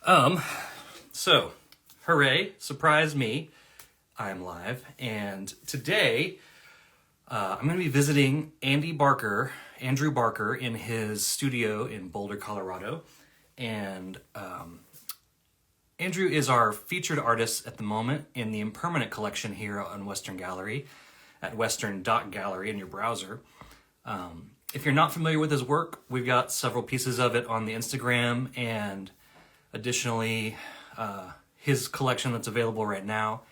Um, so, hooray, surprise me, I'm live, and today I'm going to be visiting Andrew Barker, in his studio in Boulder, Colorado, and Andrew is our featured artist at the moment in the Impermanent Collection here on Western Gallery, at western.gallery in your browser. If you're not familiar with his work, we've got several pieces of it on the Instagram, and additionally, his collection that's available right now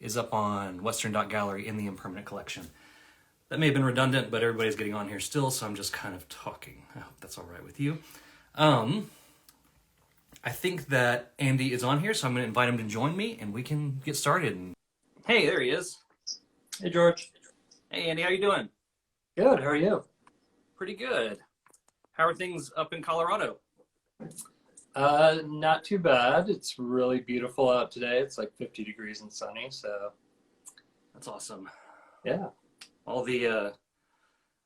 is up on western.gallery in the Impermanent Collection. That may have been redundant, but everybody's getting on here still, so I'm just kind of talking. I hope that's all right with you. I think that Andy is on here, so I'm going to invite him to join me, and we can get started. Hey, there he is. Hey, George. Hey, Andy, how you doing? Good. How are you? Pretty good. How are things up in Colorado? Not too bad. It's really beautiful out today. It's like 50 degrees and sunny, so That's awesome. yeah. All the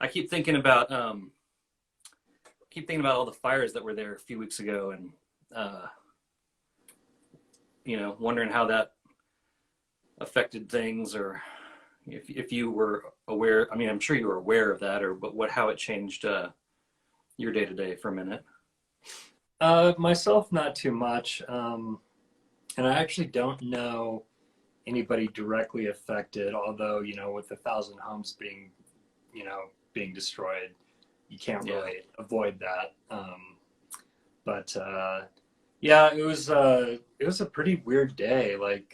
I keep thinking about all the fires that were there a few weeks ago, and wondering how that affected things, or if you were aware. I mean, I'm sure you were aware of that, but how it changed your day to day for a minute. Myself, not too much. And I actually don't know anybody directly affected, although, with 1,000 homes being destroyed, you can't really avoid that. But yeah, it was a pretty weird day. Like,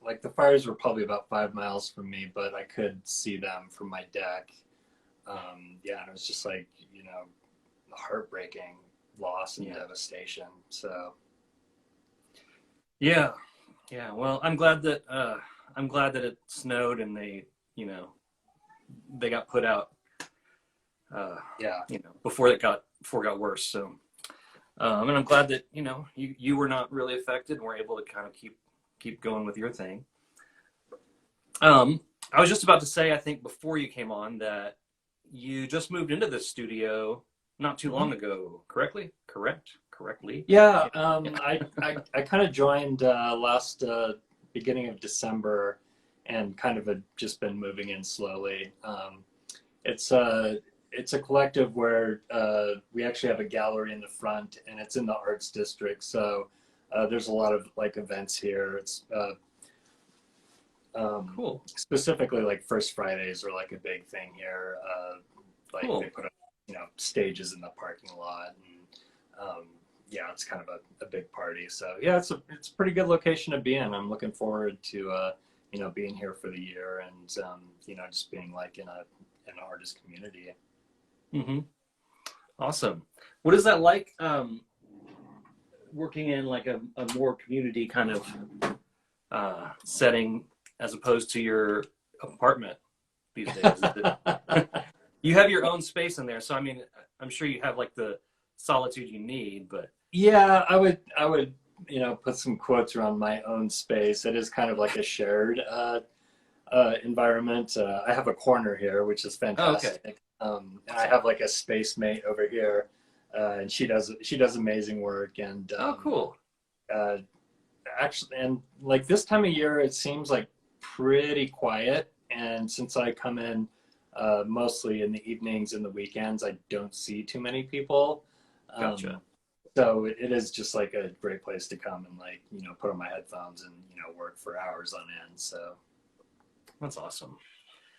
like the fires were probably about 5 miles from me, but I could see them from my deck. Yeah, and it was just like, heartbreaking loss and devastation. So Yeah. Well, I'm glad that it snowed and they got put out. Before it got worse. So, and I'm glad that you were not really affected and were able to kind of keep going with your thing. I was just about to say, I think before you came on, that you just moved into this studio not too long ago. Correctly? yeah. I kind of joined last beginning of December, and kind of just been moving in slowly. It's a collective where we actually have a gallery in the front, and it's in the arts district. So there's a lot of like events here. It's Cool. Specifically, like First Fridays are like a big thing here. Like Cool. they put up, stages in the parking lot, and yeah, it's kind of a big party. So yeah, it's a pretty good location to be in. I'm looking forward to being here for the year, and just being like in an artist community. Mm-hmm. Awesome. What is that like, working in like a more community kind of setting as opposed to your apartment these days? You have your own space in there, so I mean, I'm sure you have like the solitude you need, but Yeah, I would put some quotes around my own space. It is kind of like a shared environment. I have a corner here, which is fantastic. Oh, okay. And I have like a space mate over here, and she does amazing work. And Cool. Actually, and like this time of year, it seems like pretty quiet. And since I come in mostly in the evenings and the weekends, I don't see too many people. Gotcha. So it is just like a great place to come and like, put on my headphones and, work for hours on end. So That's awesome.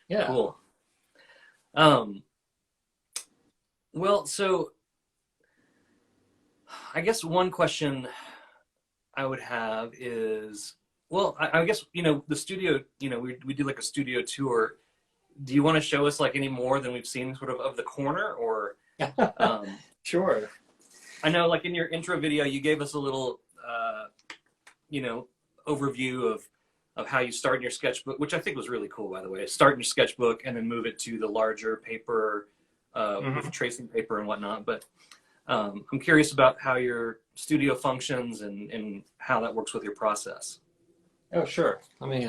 yeah. Cool. Well, so I guess one question I would have is, well, I guess, the studio, we do like a studio tour. Do you want to show us like any more than we've seen sort of the corner, or? Sure. I know, like in your intro video, you gave us a little, overview of how you start in your sketchbook, which I think was really cool, by the way. Start in your sketchbook and then move it to the larger paper with tracing paper and whatnot. But I'm curious about how your studio functions and how that works with your process. Oh, sure. Let me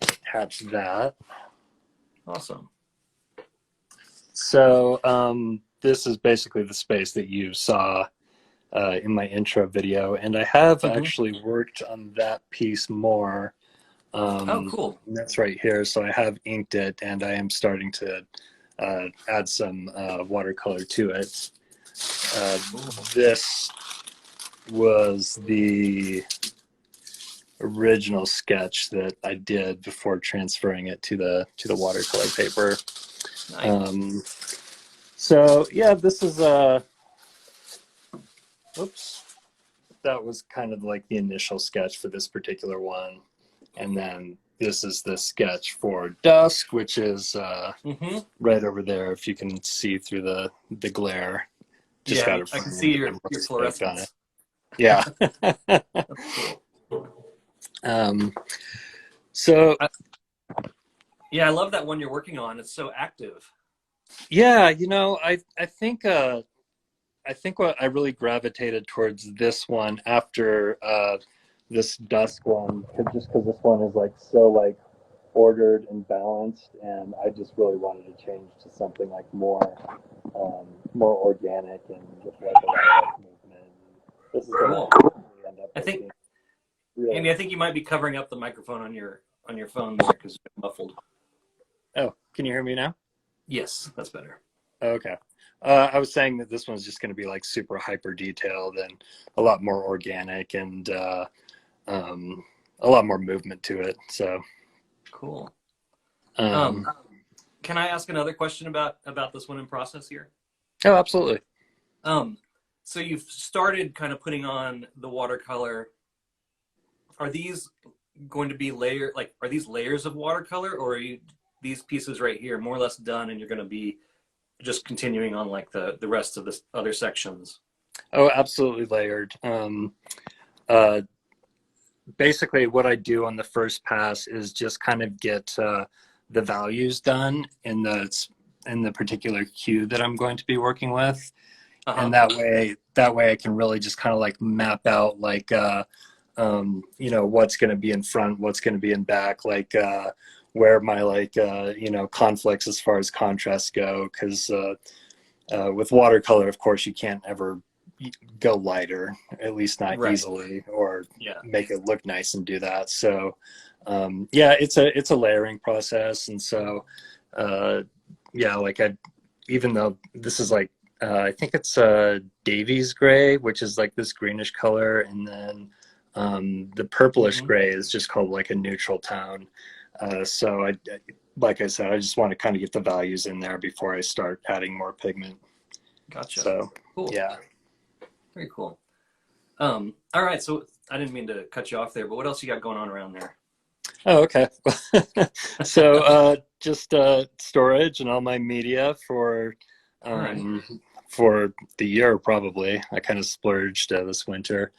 attach that. Awesome. So this is basically the space that you saw in my intro video, and I have Hmm. actually worked on that piece more. Oh, cool. That's right here. So I have inked it, and I am starting to add some watercolor to it. Uh, Cool. this was the original sketch that I did before transferring it to the watercolor paper. Nice. Um, so yeah, this is whoops. That was kind of like the initial sketch for this particular one, and then this is the sketch for Dusk, which is Hmm. right over there. If you can see through the glare, just Yeah, got a I can see frame your and rose baked on it. fluorescence. Yeah. That's cool. um, so I, yeah, I love that one you're working on. It's so active. yeah, I think what I really gravitated towards this one after this Dusk one, just because this one is like so like ordered and balanced, and I just really wanted to change to something like more organic and with like a lot of like movement. This is gonna Cool. end up I like think, being really. Andy, I think you might be covering up the microphone on your phone there because it's muffled. Oh, can you hear me now? Yes, that's better. Okay. I was saying that this one's just going to be like super hyper detailed and a lot more organic and um, a lot more movement to it. So, Cool. um, Can I ask another question about this one in process here? oh, absolutely. Um, so you've started kind of putting on the watercolor. Are these going to be are these layers of watercolor, or are these pieces right here more or less done and you're going to be just continuing on like the rest of the other sections? Oh, absolutely layered. Uh, Basically, what I do on the first pass is just kind of get the values done in the particular cue that I'm going to be working with, Uh-huh. and that way I can really just kind of like map out like what's going to be in front, what's going to be in back, like where my like conflicts as far as contrasts go, because with watercolor, of course, you can't ever go lighter, at least not Right. easily, or Yeah. make it look nice and do that. So yeah, it's a layering process, and so yeah, like I, even though this is like I think it's Davies gray, which is like this greenish color, and then the purplish Hmm. gray is just called like a neutral tone. So like I said, I just want to kind of get the values in there before I start adding more pigment. Gotcha. So Cool. yeah. Very cool. All right. So I didn't mean to cut you off there, but what else you got going on around there? Oh, okay. So just storage and all my media All right. um, for the year probably. I kind of splurged this winter.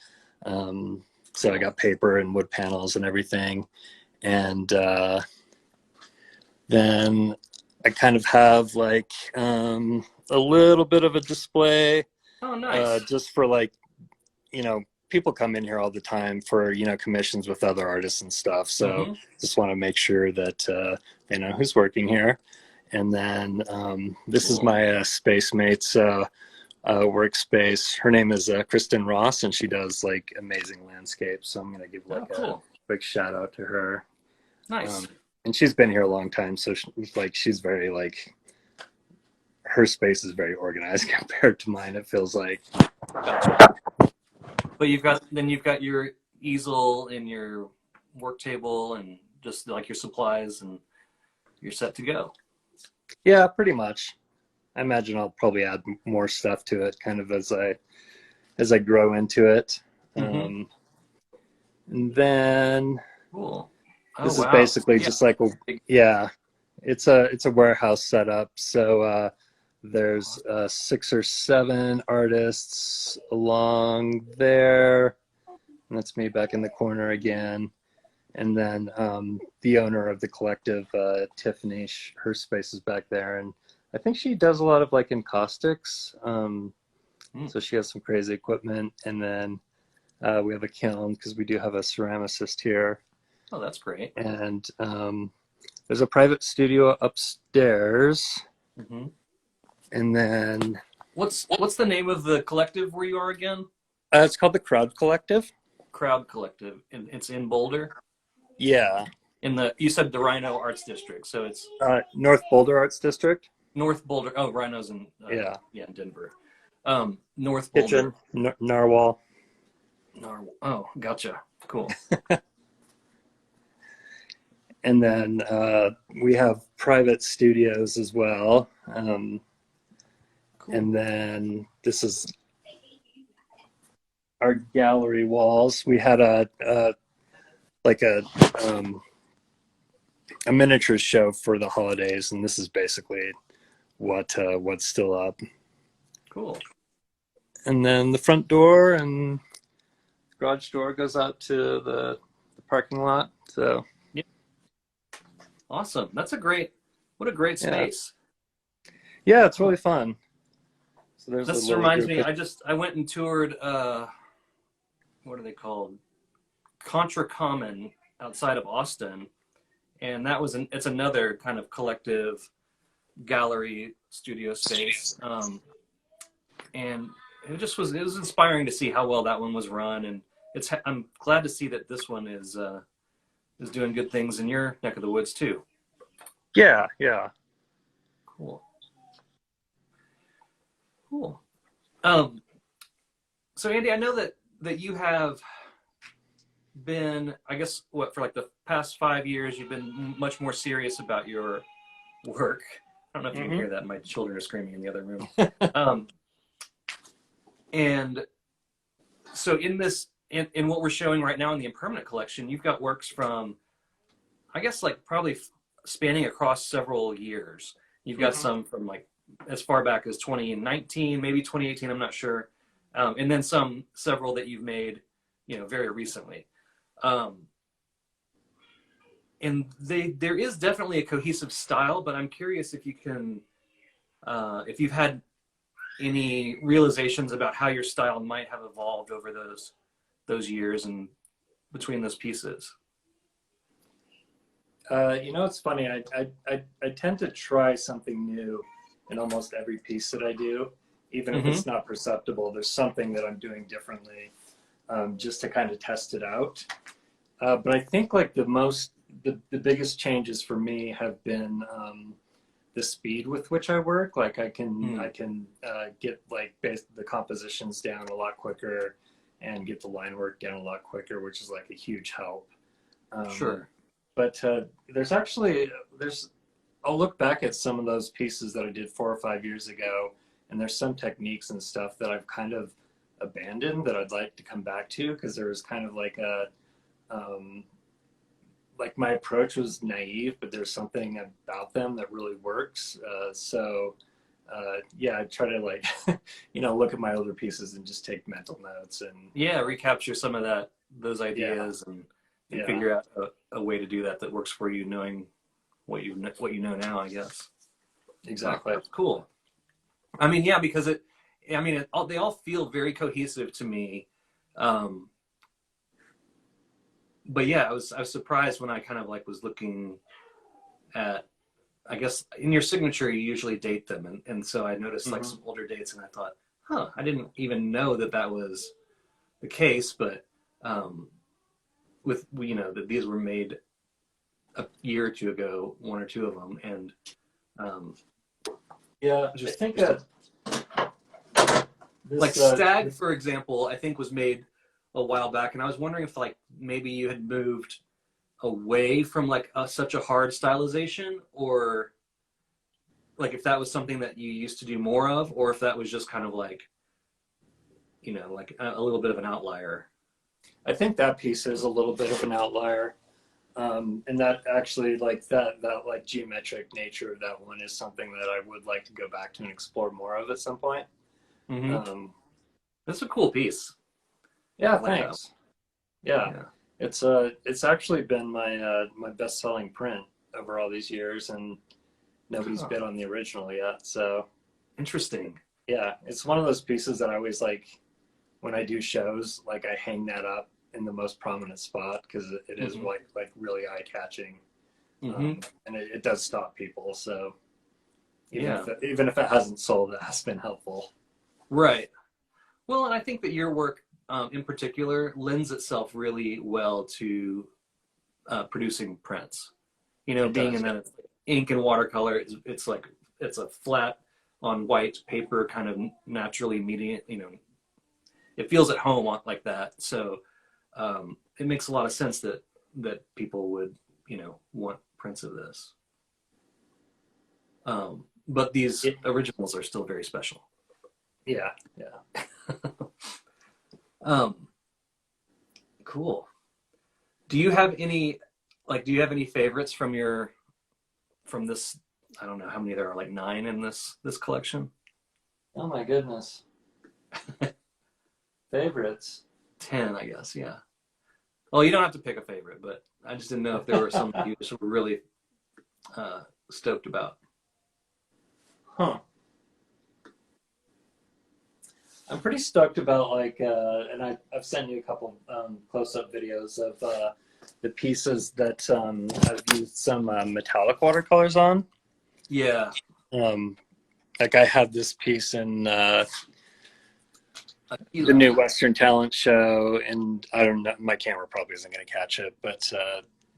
So I Cool. got paper and wood panels and everything. And then I kind of have like a little bit of a display Oh, nice. just for like, people come in here all the time for, commissions with other artists and stuff. So Hmm. just want to make sure that they know who's working here. And then this is Cool. my space mate's workspace. Her name is Kristen Ross, and she does like amazing landscapes. So I'm going to give Oh, like a cool. quick shout out to her. Nice. Um, and she's been here a long time. So she's very like, her space is very organized compared to mine, it feels like. Gotcha. But you've got your easel and your work table and just like your supplies and you're set to go. Yeah, pretty much. I imagine I'll probably add more stuff to it kind of as I grow into it. Hmm. Um, and then Cool. Oh, this is wow. basically Yeah. just like yeah, it's a warehouse setup. So there's 6 or 7 artists along there. And that's me back in the corner again. And then the owner of the collective, Tiffany, her space is back there, and I think she does a lot of like encaustics. Mm. So she has some crazy equipment, and then we have a kiln because we do have a ceramicist here, Oh, that's great. and there's a private studio upstairs, Hmm. and then What's the name of the collective where you are again? It's called the Crowd Collective. Crowd Collective, and it's in Boulder. Yeah. In the, you said the Rhino Arts District, so it's North Boulder Arts District. North Boulder. Oh, Rhino's in Yeah. yeah, in Denver. North Kitchen, Boulder. Narwhal. Oh, gotcha. Cool. And then we have private studios as well. Cool. And then this is our gallery walls. We had like a miniature show for the holidays, and this is basically what's still up. Cool. And then the front door and garage door goes out to the parking lot. So Yeah. Awesome. What a great space. Yeah, it's really fun. So there's This reminds me, I went and toured, what are they called? Contra Common outside of Austin. And it's another kind of collective gallery studio space. And it was inspiring to see how well that one was run. And I'm glad to see that this one is doing good things in your neck of the woods too. Yeah. Cool. So Andy, I know that you have been, I guess, for like the past 5 years, you've been much more serious about your work. I don't know if you can hear that. My children are screaming in the other room. And so in what we're showing right now in the Impermanent Collection, you've got works from, I guess, like probably spanning across several years. You've got some from like as far back as 2019, maybe 2018, I'm not sure. And then several that you've made, very recently. And there is definitely a cohesive style, but I'm curious if you can, if you've had any realizations about how your style might have evolved over those years and between those pieces. It's funny. I tend to try something new in almost every piece that I do, even if it's not perceptible. There's something that I'm doing differently, just to kind of test it out. But I think like the biggest changes for me have been the speed with which I work. Like I can get like the compositions down a lot quicker and get the line work down a lot quicker, which is like a huge help. Sure. But I'll look back at some of those pieces that I did 4 or 5 years ago, and there's some techniques and stuff that I've kind of abandoned that I'd like to come back to, because there was kind of like like my approach was naive, but there's something about them that really works. I try to like, look at my older pieces and just take mental notes and recapture some of those ideas and figure out a way to do that works for you, knowing what you know now, I guess. Exactly. That's cool. I mean, yeah, because they all feel very cohesive to me. But yeah, I was surprised when I kind of like was looking at, I guess in your signature you usually date them, and so I noticed like some older dates, and I thought, I didn't even know that was the case, but that these were made a year or two ago, 1 or 2 of them, and I think that like Stag, for example, I think was made a while back, and I was wondering if like maybe you had moved away from like such a hard stylization, or like if that was something that you used to do more of, or if that was just kind of like like a little bit of an outlier. I think that piece is a little bit of an outlier, and that actually like that like geometric nature of that one is something that I would like to go back to and explore more of at some point. That's a cool piece. Yeah, thanks. Yeah. It's actually been my my best-selling print over all these years, and nobody's bid on the original yet. So interesting. Yeah, it's one of those pieces that I always like when I do shows. Like I hang that up in the most prominent spot because it is like really eye-catching, and it does stop people. So even if it hasn't sold, it has been helpful. Right. Well, and I think that your work in particular lends itself really well to producing prints. You know, It being does. in that ink and watercolor, it's like it's a flat on white paper kind of naturally medium. You know, it feels at home like that. So it makes a lot of sense that people would, you know, want prints of this. But these It, originals are still very special. yeah, yeah. Um, cool. Do you have any favorites from this? I don't know how many there are, like 9 in this collection. Oh my goodness. Favorites. 10, I guess. Yeah. Well, you don't have to pick a favorite, but I just didn't know if there were some that you just were really stoked about. Huh. I'm pretty stoked about and I've sent you a couple close-up videos of the pieces that I've used some metallic watercolors on. Yeah. Like I have this piece in the Aquila. new Western Talent show, and I don't know, my camera probably isn't going to catch it, but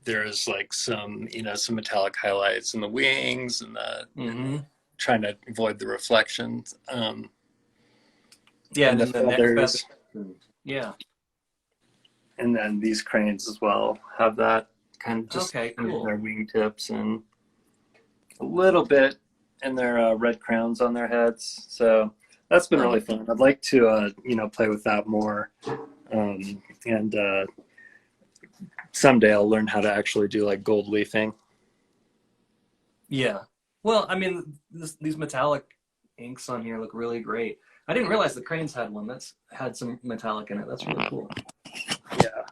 there's like some, you know, some metallic highlights in the wings and trying to avoid the reflections. Yeah, And the and then the neck feathers. feather. Yeah. And then these cranes as well have that kind of just Okay, cool. their wingtips and a little bit in their red crowns on their heads. So that's been really fun. I'd like to, you know, play with that more. And someday I'll learn how to actually do like gold leafing. Yeah. Well, I mean, these metallic inks on here look really great. I didn't realize the cranes had one that's had some metallic in it. That's really cool. Yeah.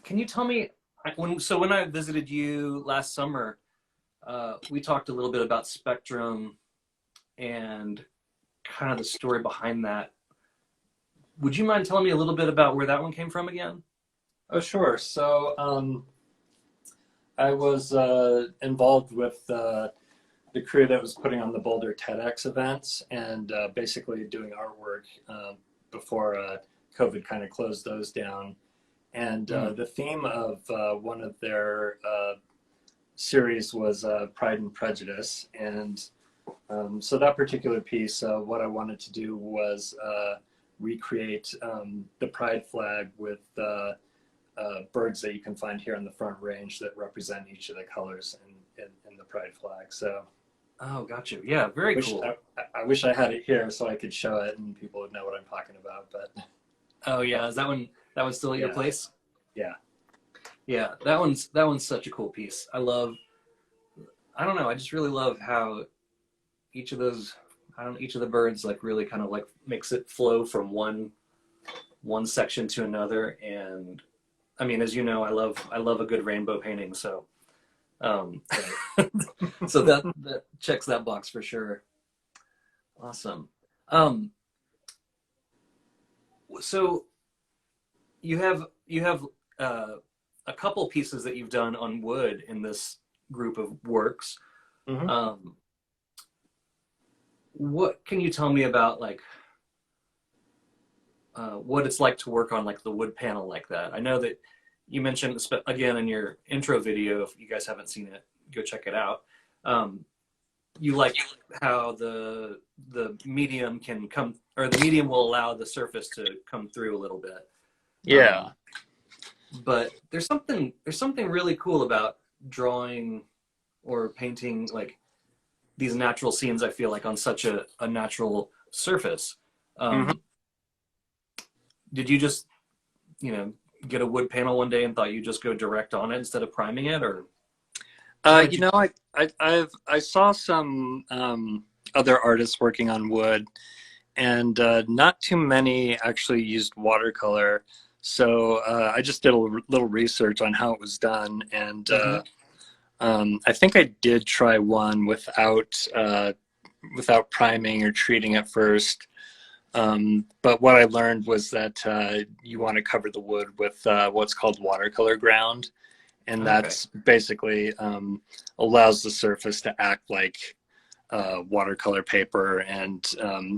Can you tell me when I visited you last summer, we talked a little bit about Spectrum and kind of the story behind that. Would you mind telling me a little bit about where that one came from again? Oh, sure. So I was involved with the crew that was putting on the Boulder TEDx events and basically doing artwork before COVID kind of closed those down. And the theme of one of their series was Pride and Prejudice. And so that particular piece, what I wanted to do was recreate the Pride flag with birds that you can find here on the Front Range that represent each of the colors in the Pride flag. So. Oh, got you. Yeah, very cool. I wish I had it here so I could show it and people would know what I'm talking about. But oh yeah, is that one still at your place? Yeah. Yeah, that one's such a cool piece. I don't know, I just really love how each of the birds like really kind of like makes it flow from one section to another. And I mean, as you know, I love a good rainbow painting, so so that checks that box for sure. Awesome. So you have a couple pieces that you've done on wood in this group of works. Mm-hmm. What can you tell me about like what it's like to work on like the wood panel like that? I know that you mentioned again in your intro video. If you guys haven't seen it, go check it out. You like how the medium can come, or the medium will allow the surface to come through a little bit. Yeah. But there's something really cool about drawing or painting like these natural scenes. I feel like on such a natural surface. Did you just, you know, get a wood panel one day and thought you'd just go direct on it instead of priming it, or? You know, I saw some other artists working on wood, and not too many actually used watercolor. So I just did a little research on how it was done, and I think I did try one without priming or treating it first. But what I learned was that you want to cover the wood with what's called watercolor ground. And that's basically allows the surface to act like watercolor paper, and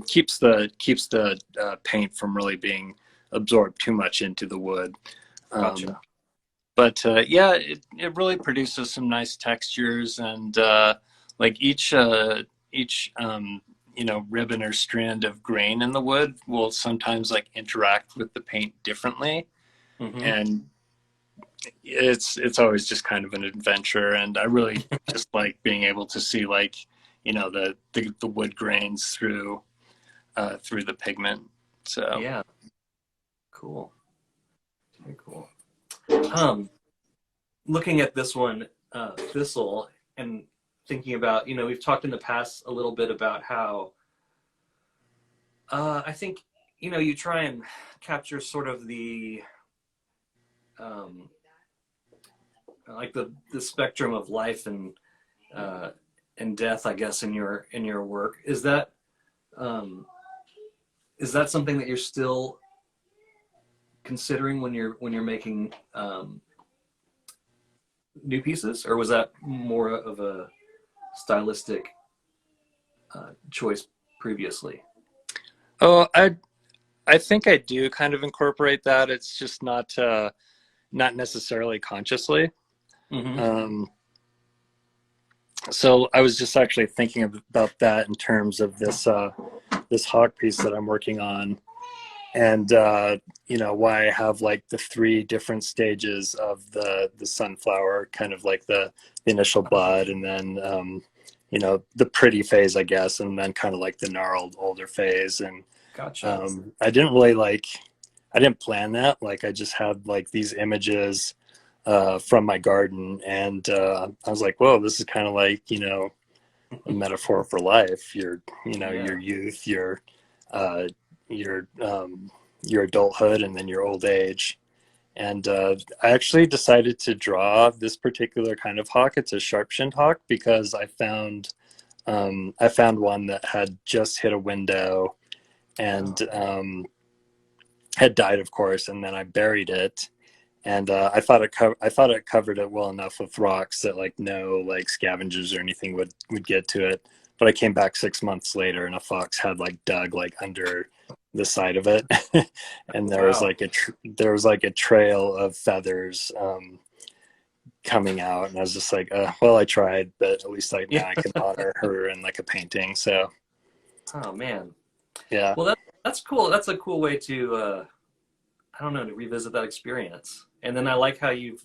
keeps the paint from really being absorbed too much into the wood. Um, Gotcha. but yeah, it really produces some nice textures, and like each ribbon or strand of grain in the wood will sometimes like interact with the paint differently, Mm-hmm. and it's always just kind of an adventure. And I really just like being able to see like the wood grains through the pigment. So Yeah. Cool. Very cool. Um, Looking at this one, Thistle, and thinking about, we've talked in the past a little bit about how I think, you try and capture sort of um, like the spectrum of life uh, and death, I guess, in your work. Um, is that something that you're still considering when you're making new pieces, or was that more of a stylistic choice previously? oh, I think I do kind of incorporate that. It's just not necessarily consciously. Mm-hmm. Um, so I was just actually thinking about that in terms of this hawk piece that I'm working on, and why I have like the three different stages of the sunflower, kind of like the initial bud, and then the pretty phase, I guess, and then kind of like the gnarled older phase. And Gotcha. I didn't plan that. Like I just had like these images from my garden, and I was like, whoa, this is kind of like a metaphor for life. Yeah. Your youth, uh, your your adulthood, and then your old age. And I actually decided to draw this particular kind of hawk. It's a sharp-shinned hawk because I found one that had just hit a window and Oh. had died, of course, and then I buried it. And I thought it covered it well enough with rocks that like no like scavengers or anything would get to it. But I came back 6 months later, and a fox had like dug like under the side of it, and Wow. there was like a trail of feathers coming out, and I was just like, well, I tried, but at least like Yeah. now I can honor her in like a painting. So Oh man. yeah, Well, that's cool. That's a cool way to I don't know, to revisit that experience. And then I like how you've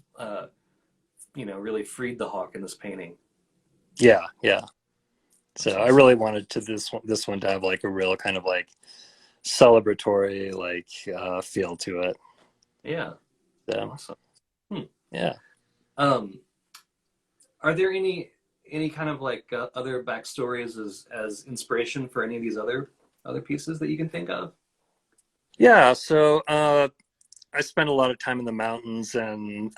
really freed the hawk in this painting. yeah, yeah. So That's I awesome. really wanted to this one to have like a real kind of like celebratory like feel to it. Yeah. So Awesome. Hmm. yeah. Um, are there any kind of like other backstories as inspiration for any of these other pieces that you can think of? Yeah, so I spent a lot of time in the mountains, and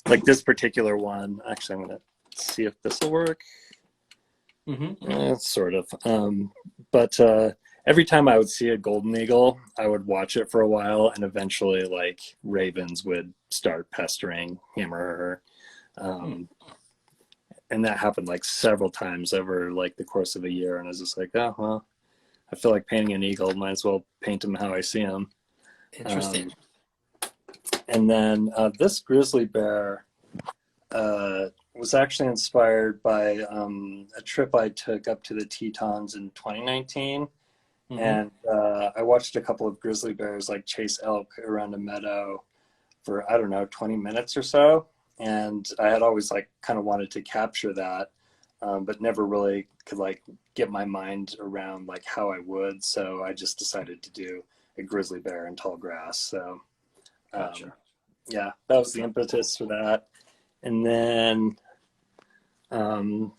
like this particular one, actually I'm gonna see if this will work. Mm-hmm. Sort of. But every time I would see a golden eagle, I would watch it for a while, and eventually like ravens would start pestering him or her. Hmm. Um, and that happened like several times over like the course of a year, and I was just like, oh well, I feel like painting an eagle, might as well paint him how I see him. Interesting. um, and then this grizzly bear was actually inspired by a trip I took up to the Tetons in 2019, Mm-hmm. and I watched a couple of grizzly bears like chase elk around a meadow for I don't know 20 minutes or so, and I had always like kind of wanted to capture that, but never really could like get my mind around like how I would. So I just decided to do a grizzly bear in tall grass. So um, Gotcha. yeah, that was the impetus for that. And then um,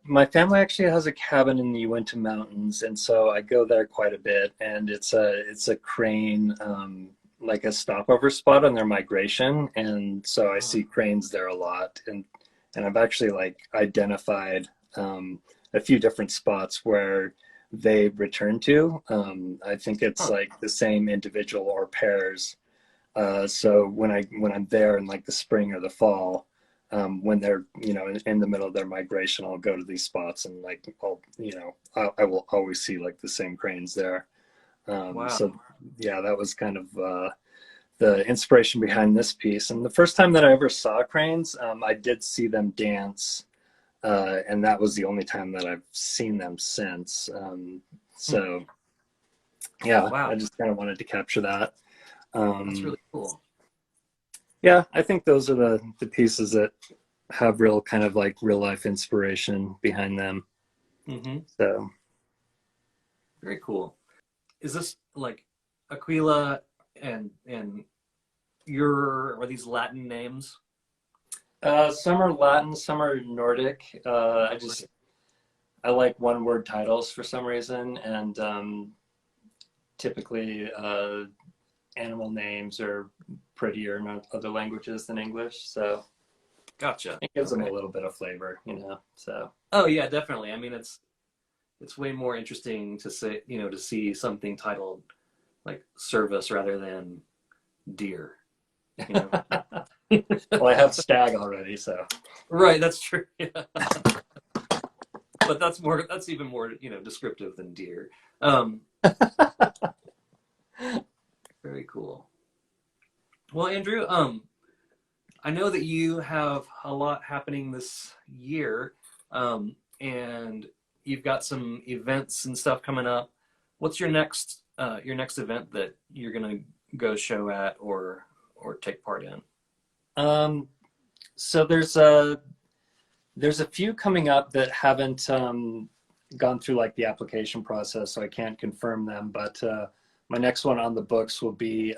my family actually has a cabin in the Uinta Mountains, and so I go there quite a bit. And it's a crane, like a stopover spot on their migration, and so I Oh. see cranes there a lot. And I've actually like identified a few different spots where they return to. I think it's Huh. like the same individual or pairs. So when I'm there in like the spring or the fall, when they're, in the middle of their migration, I'll go to these spots and like, I will always see like the same cranes there. Wow. So yeah, that was kind of the inspiration behind this piece. And the first time that I ever saw cranes, I did see them dance, and that was the only time that I've seen them since. Hmm. So yeah, I Wow. just kind of wanted to capture that. That's Um, really cool. yeah, I think those are the pieces that have real kind of like real life inspiration behind them. Hmm. So Very cool. Is this like Aquila and your, are these Latin names? some are Latin, some are Nordic. I like one word titles for some reason, and typically animal names are prettier in other languages than English, so Gotcha. it gives them a Okay. little bit of flavor, So Oh yeah, definitely. I mean, it's way more interesting to say, to see something titled like service rather than deer, you know. well, I have stag already, so Right, that's true. Yeah. But that's even more, descriptive than deer. Um, Very cool. Well, Andrew, I know that you have a lot happening this year, and you've got some events and stuff coming up. What's your next event that you're gonna go show at or take part in? um, so there's a few coming up that haven't gone through like the application process, so I can't confirm them. But my next one on the books will be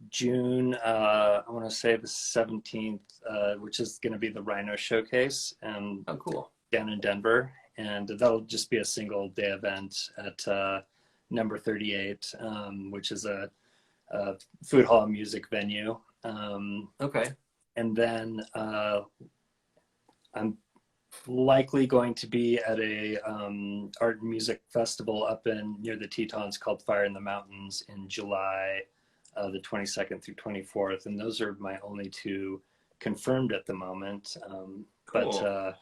June. I want to say the 17th, which is going to be the Rhino Showcase, Oh, cool. down in Denver, and that'll just be a single day event at number 38, which is a food hall music venue. Okay. And then I'm likely going to be at a art and music festival up in near the Tetons called Fire in the Mountains in July, the 22nd through 24th, and those are my only two confirmed at the moment. But Cool.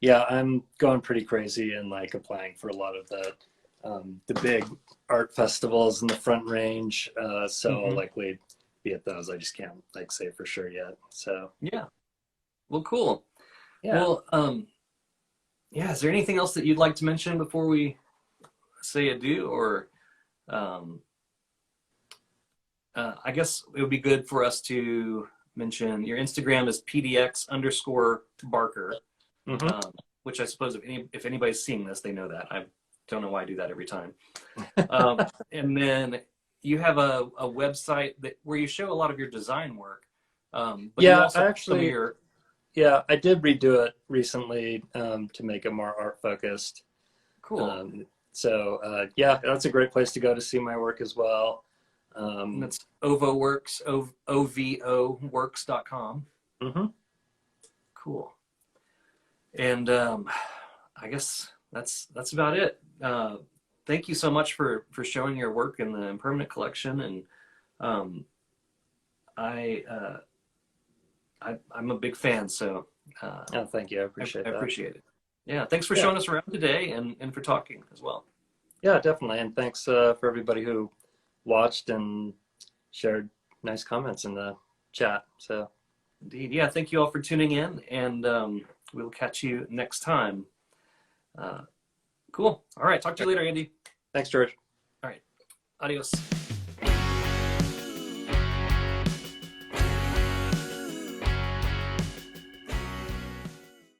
yeah, I'm going pretty crazy and like applying for a lot of the big art festivals in the Front Range. So I'll Hmm. likely be at those. I just can't like say for sure yet. So Yeah. Well, cool. yeah. Well, yeah. Is there anything else that you'd like to mention before we say adieu, or um, I guess it would be good for us to mention your Instagram is pdx_Barker, Hmm. which I suppose if anybody's seeing this, they know that. I don't know why I do that every time. And then you have a website where you show a lot of your design work, but you Yeah, also have some of your yeah, I did redo it recently to make it more art focused. cool. So yeah, that's a great place to go to see my work as well. And Um, that's OVOWorks, OVOWorks.com. mhm. Cool. And I guess that's about it. Thank you so much for showing your work in the Impermanent Collection, and um, I, I'm a big fan, so uh, Oh, thank you. I I appreciate that. appreciate it. Yeah, thanks for Yeah, showing us around today and for talking as well. yeah, definitely. And thanks for everybody who watched and shared nice comments in the chat. So Indeed, yeah. Thank you all for tuning in, and we'll catch you next time. Uh, cool. All right. Talk to you later, Andy. thanks, George. All right. Adios.